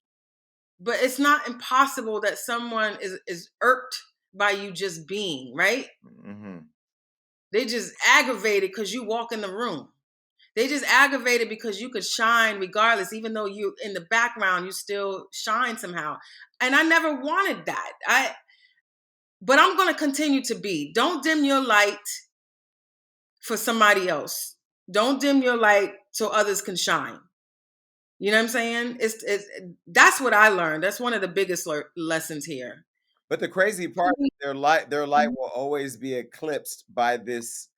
But it's not impossible that someone is irked by you just being, right? Mm-hmm. They just aggravated because you walk in the room. They just aggravated because you could shine regardless, even though you in the background, you still shine somehow. And I never wanted that. But I'm gonna continue to be. Don't dim your light for somebody else. Don't dim your light so others can shine. You know what I'm saying? It's that's what I learned. That's one of the biggest lessons here. But the crazy part is their light will always be eclipsed by this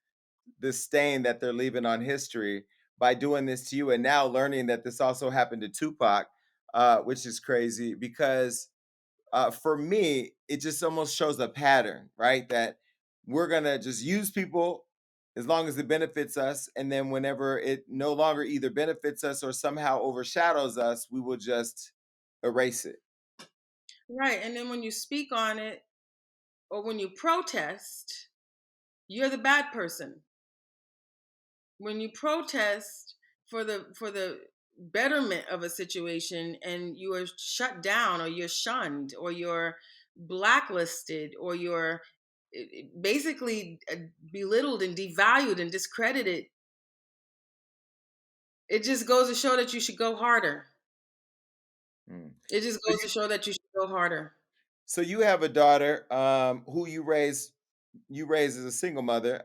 stain that they're leaving on history by doing this to you, and now learning that this also happened to Tupac, which is crazy because for me, it just almost shows a pattern, right? That we're gonna just use people as long as it benefits us, and then whenever it no longer either benefits us or somehow overshadows us, we will just erase it. Right. And then when you speak on it or when you protest, you're the bad person. When you protest for the betterment of a situation, and you are shut down or you're shunned or you're blacklisted or you're basically belittled and devalued and discredited, it just goes to show that you should go harder. Mm. It just So goes to show that you should go harder. So you have a daughter who you raise as a single mother.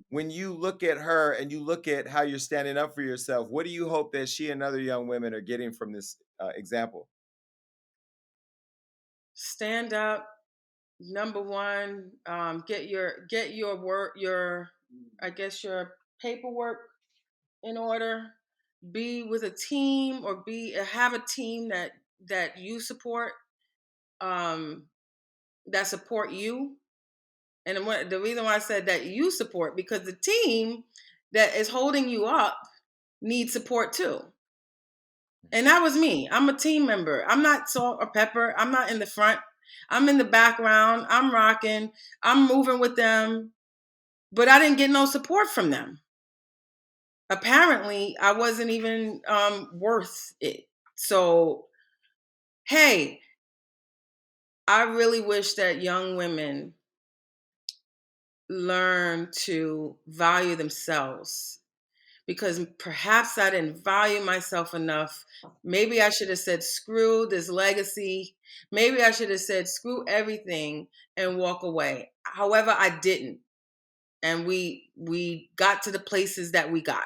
When you look at her and you look at how you're standing up for yourself, what do you hope that she and other young women are getting from this example? Stand up. Number one, get your work, your I guess your paperwork in order. Be with a team, or have a team that you support, um, that support you. And the reason why I said that you support, because the team that is holding you up needs support too. And that was me. I'm a team member. I'm not salt or pepper. I'm not in the front. I'm in the background. I'm rocking. I'm moving with them. But I didn't get no support from them. Apparently, I wasn't even worth it. So, hey, I really wish that young women learn to value themselves, because perhaps I didn't value myself enough. Maybe I should have said, screw this legacy. Maybe I should have said, screw everything and walk away. However, I didn't. And we got to the places that we got.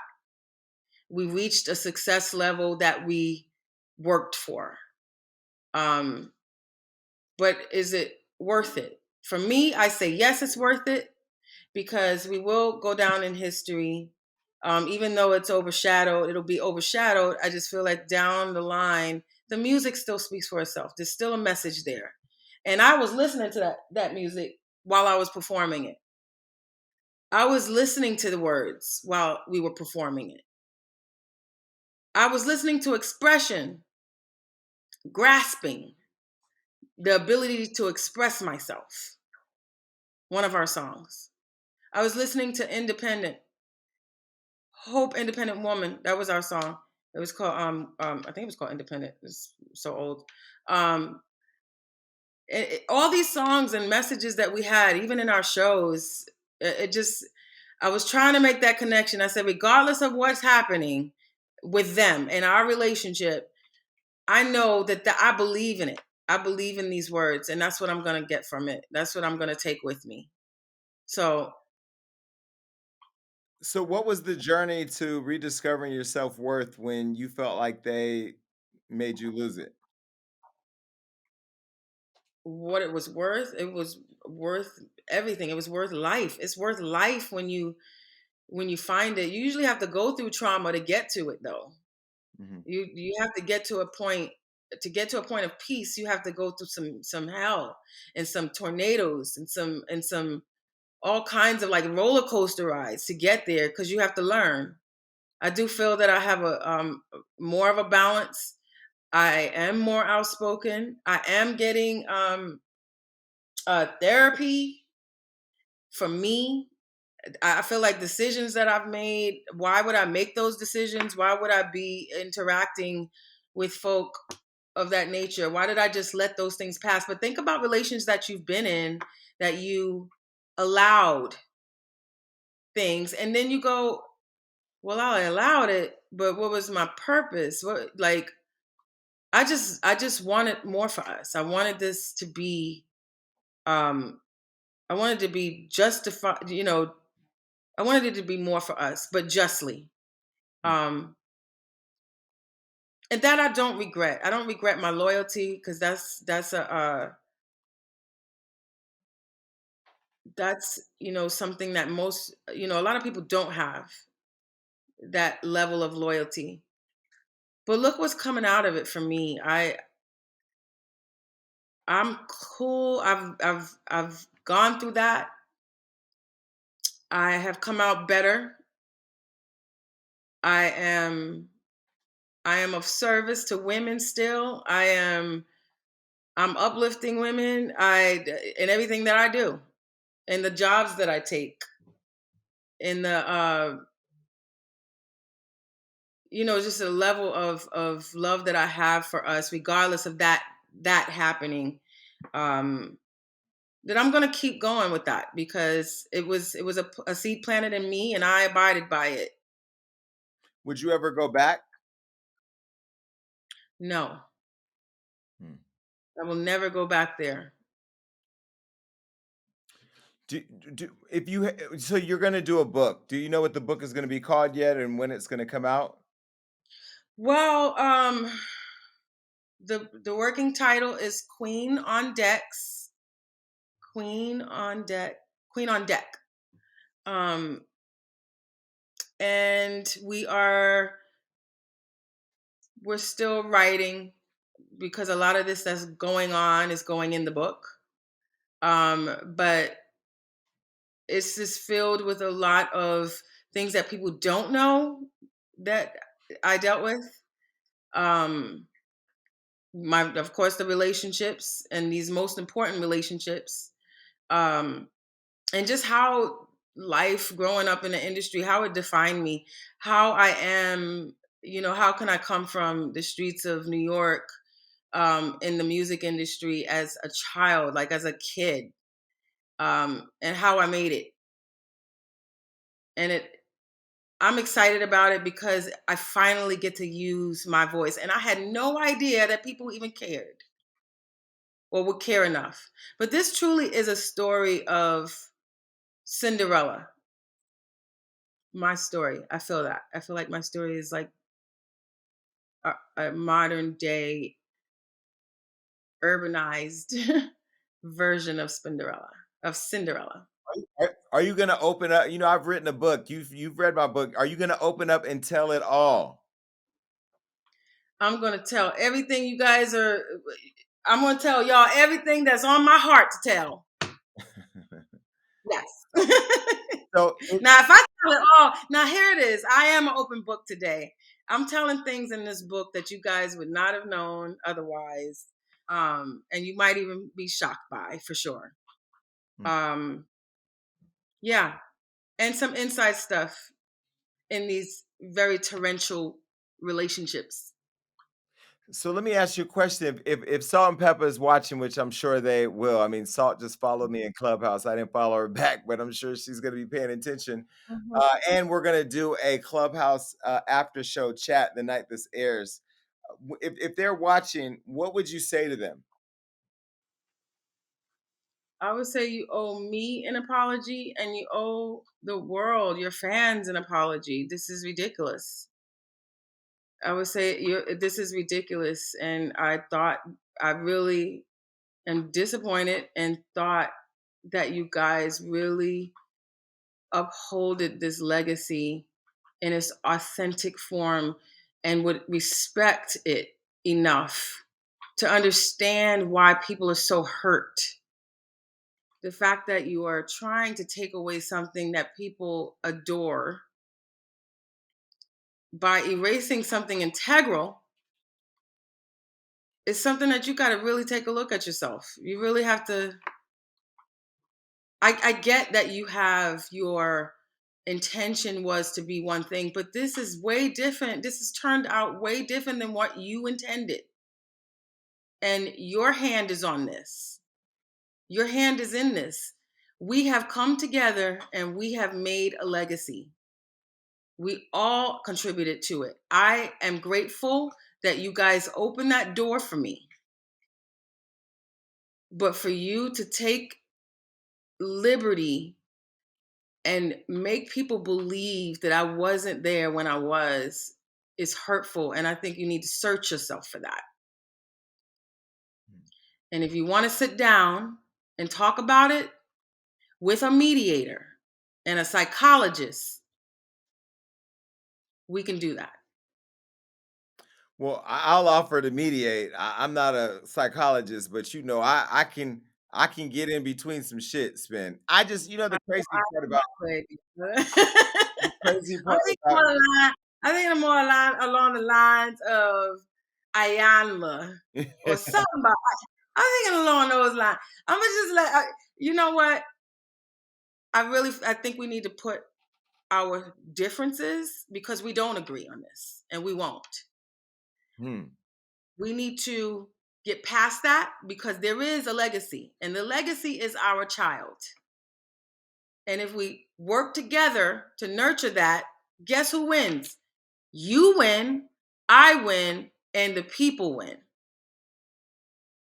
We reached a success level that we worked for. Um, but is it worth it? For me, I say yes, it's worth it, because we will go down in history. Even though it's overshadowed, it'll be overshadowed. I just feel like down the line, the music still speaks for itself. There's still a message there. And I was listening to that music while I was performing it. I was listening to the words while we were performing it. I was listening to expression, grasping, the ability to express myself. One of our songs. I was listening to Independent, Hope Independent Woman. That was our song. It was called I think it was called Independent. It's so old. Um all these songs and messages that we had, even in our shows, it just, I was trying to make that connection. I said, regardless of what's happening with them and our relationship, I know that I believe in it. I believe in these words, and that's what I'm going to get from it. That's what I'm going to take with me. So, So what was the journey to rediscovering your self-worth when you felt like they made you lose it? what it was worth everything. It was worth life. It's worth life when you find it. You usually have to go through trauma to get to it, though. Mhm. You have to get to a point. To get to a point of peace, you have to go through some hell and some tornadoes and some all kinds of like roller coaster rides to get there, because you have to learn. I do feel that I have a more of a balance. I am more outspoken. I am getting therapy for me. I feel like decisions that I've made, why would I make those decisions? Why would I be interacting with folk of that nature? Why did I just let those things pass? But think about relations that you've been in that you allowed things, and then you go, well, I allowed it, but what was my purpose? What, like, I just wanted more for us. I wanted this to be um I wanted to be justified, I wanted it to be more for us, but justly. Mm. Um and that I don't regret. I don't regret my loyalty, because that's something that most, a lot of people don't have that level of loyalty. But look what's coming out of it for me. I'm cool. I've gone through that. I have come out better. I am I am of service to women still. I'm uplifting women. In everything that I do, in the jobs that I take, in the just a level of love that I have for us, regardless of that happening. Um, that I'm gonna keep going with that, because it was a seed planted in me, and I abided by it. Would you ever go back? No, Hmm. I will never go back there. If you so you're going to do a book. Do you know what the book is going to be called yet and when it's going to come out? Well, the working title is Queen on Decks. Queen on Deck. Queen on Deck. Um, and we're still writing, because a lot of this that's going on is going in the book. But it's just filled with a lot of things that people don't know that I dealt with. Um, of course, the relationships, and these most important relationships, um, and just how life growing up in the industry, how it defined me, how I am, how can I come from the streets of New York, in the music industry as a child, like as a kid, and how I made it. And I'm excited about it, because I finally get to use my voice. And I had no idea that people even cared or would care enough. But this truly is a story of Cinderella, my story. I feel that. I feel like my story is like a modern day urbanized version of Cinderella. Are you going to open up? I've written a book. You've read my book. Are you going to open up and tell it all? I'm going to tell everything you guys are. I'm going to tell y'all everything that's on my heart to tell. Yes. So Now, if I tell it all, now here it is. I am an open book today. I'm telling things in this book that you guys would not have known otherwise. And you might even be shocked by, for sure. Um, yeah. And some inside stuff in these very torrential relationships. So let me ask you a question. If Salt-N-Pepa is watching, which I'm sure they will. I mean, Salt just followed me in Clubhouse. I didn't follow her back, but I'm sure she's going to be paying attention. Mhm. And we're going to do a Clubhouse after show chat the night this airs. If they're watching, what would you say to them? I would say you owe me an apology, and you owe the world, your fans, an apology. This is ridiculous. I would say this is ridiculous. And I really am disappointed, and thought that you guys really upholded this legacy in its authentic form, and would respect it enough to understand why people are so hurt. The fact that you are trying to take away something that people adore, by erasing something integral, it's something that you got to really take a look at yourself. You really have to. I get that you have your intention was to be one thing, but this is way different. This has turned out way different than what you intended. And your hand is on this. Your hand is in this. We have come together and we have made a legacy. We all contributed to it. I am grateful that you guys opened that door for me. But for you to take liberty and make people believe that I wasn't there when I was is hurtful. And I think you need to search yourself for that. And if you want to sit down and talk about it with a mediator and a psychologist, we can do that. Well, I'll offer to mediate. I'm not a psychologist, but I can get in between some shit, Spin. I just I the crazy part don't about know, baby. the crazy I'm part thinking about more line. I think I'm more along the lines of Ayanla or something about. I'm thinking along those lines. I'm gonna just you know what? I think we need to put our differences because we don't agree on this, and we won't. Hmm. We need to get past that because there is a legacy, and the legacy is our child. And if we work together to nurture that, guess who wins? You win, I win, and the people win.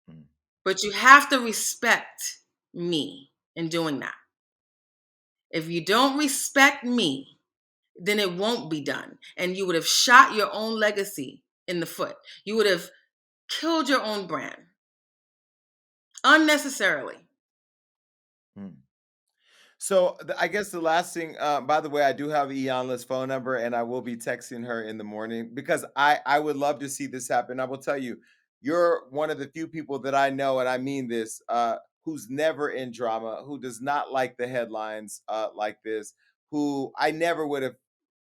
Hmm. But you have to respect me in doing that. If you don't respect me, then it won't be done. And you would have shot your own legacy in the foot. You would have killed your own brand unnecessarily. Hmm. So I guess the last thing, by the way, I do have Ianla's phone number, and I will be texting her in the morning because I would love to see this happen. I will tell you, you're one of the few people that I know, and I mean this, who's never in drama, who does not like the headlines like this, who I never would have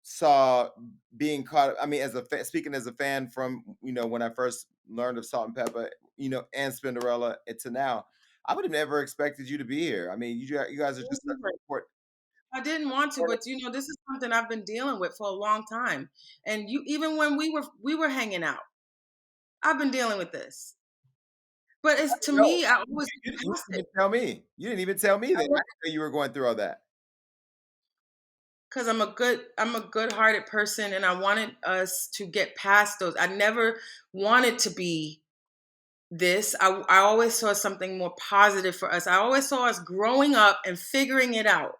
saw being caught. I mean, speaking as a fan from when I first learned of Salt-N-Pepa, and Spinderella, to now. I would have never expected you to be here. I mean, you guys are just such an important. I didn't want to, but this is something I've been dealing with for a long time. And you, even when we were hanging out, I've been dealing with this. But it's to No, me, I always you didn't past it even tell me. You didn't even tell me that. I didn't know you were going through all that. because I'm a good-hearted person, and I wanted us to get past those. I never wanted to be this. I always saw something more positive for us. I always saw us growing up and figuring it out.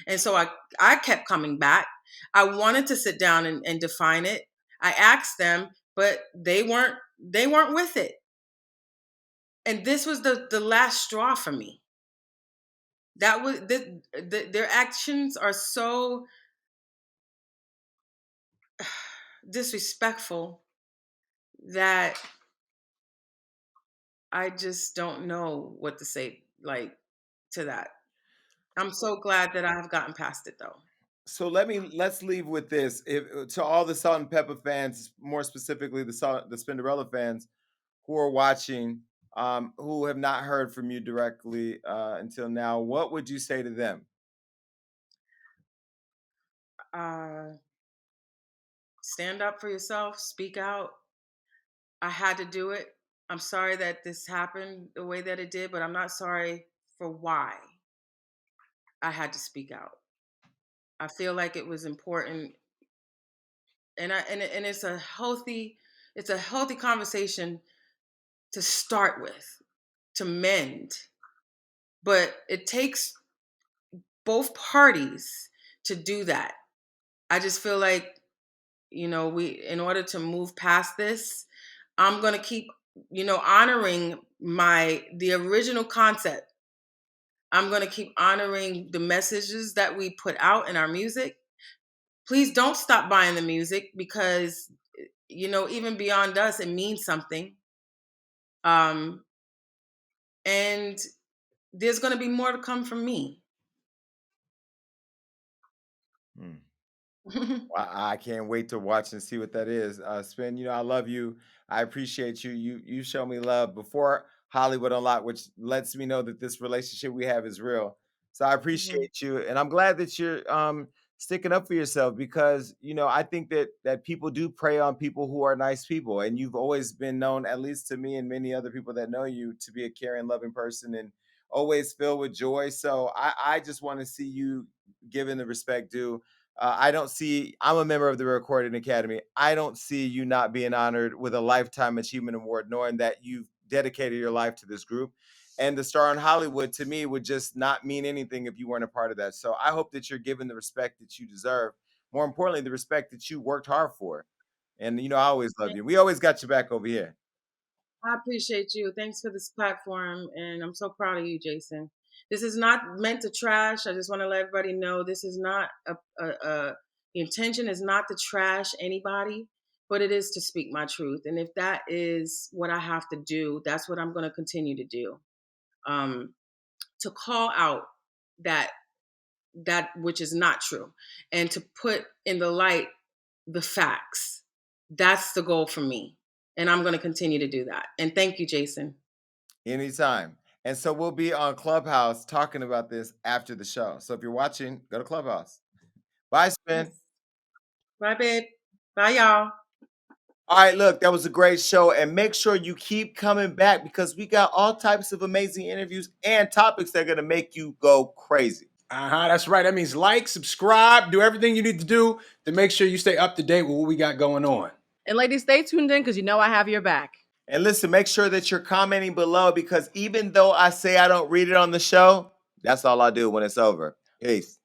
And so I kept coming back. I wanted to sit down and define it. I asked them, but they weren't with it. And this was the last straw for me. That was their actions are so disrespectful that I just don't know what to say like to that. I'm so glad that I have gotten past it though. So let's leave with this. If to all the Salt and Pepper fans, more specifically the Spinderella fans who are watching, who have not heard from you directly until now, what would you say to them? Uh, stand up for yourself, speak out. I had to do it. I'm sorry that this happened the way that it did, but I'm not sorry for why I had to speak out. I feel like it was important, and it's a healthy conversation to start with, to mend, but it takes both parties to do that. I just feel like we in order to move past this, I'm going to keep honoring the original concept. I'm going to keep honoring the messages that we put out in our music. Please don't stop buying the music because even beyond us it means something. um and there's going to be more to come from me. Hmm. I can't wait to watch and see what that is. Spin, you know, I love you. I appreciate you. You show me love before Hollywood Unlocked, which lets me know that this relationship we have is real. So I Mhm. appreciate you, and I'm glad that you're sticking up for yourself because you know I think that people do prey on people who are nice people, and you've always been known, at least to me and many other people that know you, to be a caring, loving person and always filled with joy. So I just want to see you given the respect due. I don't see, I'm a member of the Recording Academy. I don't see you not being honored with a Lifetime Achievement Award, knowing that you've dedicated your life to this group. And the star in Hollywood to me would just not mean anything if you weren't a part of that. So I hope that you're given the respect that you deserve. More importantly, the respect that you worked hard for. And you know, I always love you. We always got your back over here. I appreciate you. Thanks for this platform, and I'm so proud of you, Jason. This is not meant to trash. I just want to let everybody know this is not the intention is not to trash anybody, but it is to speak my truth. And if that is what I have to do, that's what I'm going to continue to do. Um, to call out that which is not true, and to put in the light the facts. That's the goal for me. And I'm going to continue to do that. And thank you, Jason. Anytime. And so we'll be on Clubhouse talking about this after the show. So if you're watching, go to Clubhouse. Bye, Spin. Yes. Bye, babe. Bye, y'all. All right, look, that was a great show. And make sure you keep coming back because we got all types of amazing interviews and topics that are going to make you go crazy. That's right. That means like, subscribe, do everything you need to do to make sure you stay up to date with what we got going on. And ladies, stay tuned in because you know I have your back. And listen, make sure that you're commenting below because even though I say I don't read it on the show, that's all I do when it's over. Peace.